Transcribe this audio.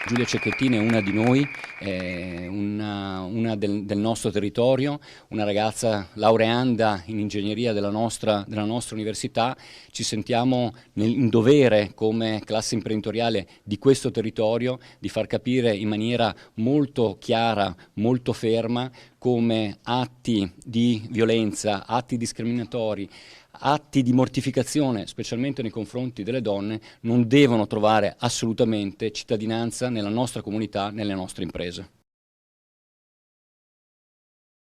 Giulia Cecchettin è una di noi, una del nostro territorio, una ragazza laureanda in ingegneria della nostra università. Ci sentiamo in dovere come classe imprenditoriale di questo territorio di far capire in maniera molto chiara, molto ferma, come atti di violenza, atti discriminatori, atti di mortificazione, specialmente nei confronti delle donne, non devono trovare assolutamente cittadinanza nella nostra comunità, nelle nostre imprese.